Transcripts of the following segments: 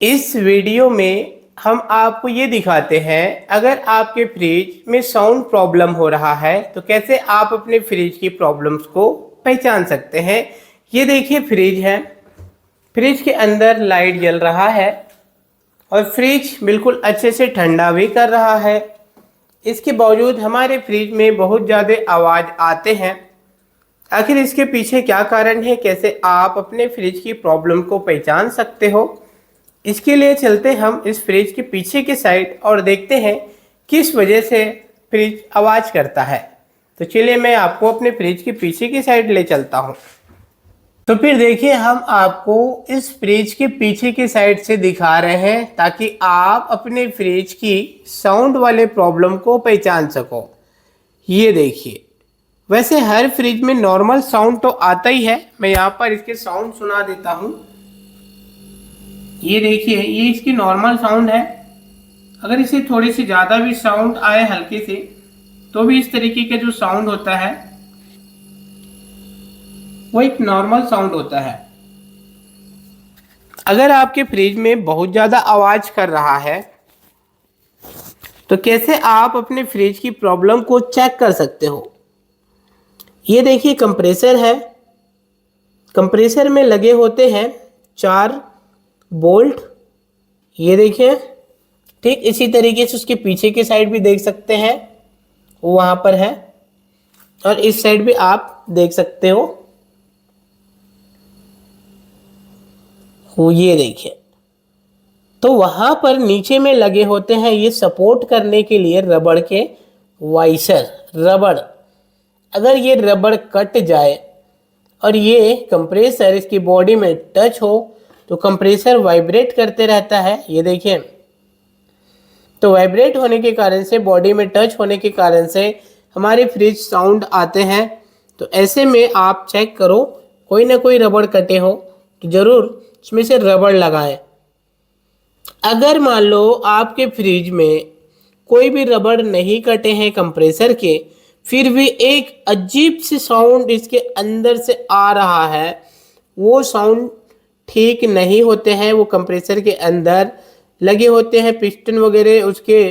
इस वीडियो में हम आपको ये दिखाते हैं अगर आपके फ्रिज में साउंड प्रॉब्लम हो रहा है तो कैसे आप अपने फ्रिज की प्रॉब्लम्स को पहचान सकते हैं। ये देखिए फ्रिज है, फ्रिज के अंदर लाइट जल रहा है और फ्रिज बिल्कुल अच्छे से ठंडा भी कर रहा है। इसके बावजूद हमारे फ्रिज में बहुत ज़्यादा आवाज़ आते हैं। आखिर इसके पीछे क्या कारण है, कैसे आप अपने फ्रिज की प्रॉब्लम को पहचान सकते हो। इसके लिए चलते हम इस फ्रिज के पीछे की साइड और देखते हैं किस वजह से फ्रिज आवाज़ करता है। तो चलिए मैं आपको अपने फ्रिज के पीछे की साइड ले चलता हूँ। तो फिर देखिए हम आपको इस फ्रिज के पीछे की साइड से दिखा रहे हैं ताकि आप अपने फ्रिज की साउंड वाले प्रॉब्लम को पहचान सको। ये देखिए, वैसे हर फ्रिज में नॉर्मल साउंड तो आता ही है। मैं यहाँ पर इसके साउंड सुना देता हूँ। ये देखिए, ये इसकी नॉर्मल साउंड है। अगर इसे थोड़ी सी ज़्यादा भी साउंड आए हल्के से तो भी इस तरीके का जो साउंड होता है वो एक नॉर्मल साउंड होता है। अगर आपके फ्रिज में बहुत ज़्यादा आवाज़ कर रहा है तो कैसे आप अपने फ्रिज की प्रॉब्लम को चेक कर सकते हो। ये देखिए कंप्रेसर है, कंप्रेसर में लगे होते हैं 4 बोल्ट। ये देखिए, ठीक इसी तरीके से उसके पीछे की साइड भी देख सकते हैं, वो वहाँ पर है और इस साइड भी आप देख सकते हो। वो ये देखिए, तो वहाँ पर नीचे में लगे होते हैं ये सपोर्ट करने के लिए रबड़ के वाइसर। रबड़, अगर ये रबड़ कट जाए और ये कंप्रेसर इसकी बॉडी में टच हो तो कंप्रेसर वाइब्रेट करते रहता है। ये देखिए, तो वाइब्रेट होने के कारण से, बॉडी में टच होने के कारण से हमारे फ्रिज साउंड आते हैं। तो ऐसे में आप चेक करो, कोई ना कोई रबड़ कटे हो तो ज़रूर इसमें से रबड़ लगाएं। अगर मान लो आपके फ्रिज में कोई भी रबड़ नहीं कटे हैं कंप्रेसर के, फिर भी एक अजीब सी साउंड इसके अंदर से आ रहा है, वो साउंड ठीक नहीं होते हैं। वो कंप्रेसर के अंदर लगे होते हैं पिस्टन वगैरह, उसके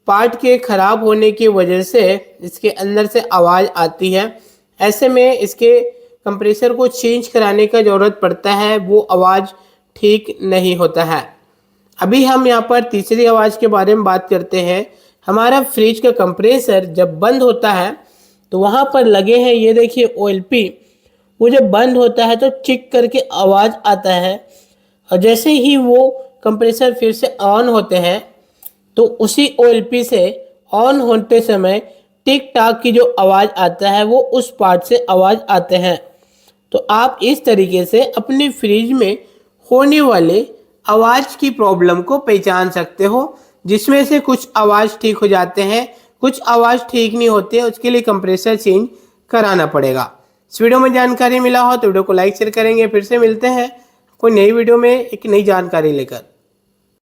पार्ट के ख़राब होने की वजह से इसके अंदर से आवाज़ आती है। ऐसे में इसके कंप्रेसर को चेंज कराने का ज़रूरत पड़ता है, वो आवाज़ ठीक नहीं होता है। अभी हम यहाँ पर तीसरी आवाज़ के बारे में बात करते हैं। हमारा फ्रिज का कंप्रेसर जब बंद होता है तो वहाँ पर लगे हैं, ये देखिए OLP, वो जब बंद होता है तो चिक करके आवाज़ आता है और जैसे ही वो कंप्रेसर फिर से ऑन होते हैं तो उसी OLP से ऑन होते समय टिक टाक की जो आवाज़ आता है वो उस पार्ट से आवाज़ आते हैं। तो आप इस तरीके से अपने फ्रिज में होने वाले आवाज़ की प्रॉब्लम को पहचान सकते हो, जिसमें से कुछ आवाज़ ठीक हो जाते हैं, कुछ आवाज़ ठीक नहीं होते, उसके लिए कंप्रेसर चेंज कराना पड़ेगा। इस वीडियो में जानकारी मिला हो तो वीडियो को लाइक शेयर करेंगे। फिर से मिलते हैं कोई नई वीडियो में एक नई जानकारी लेकर।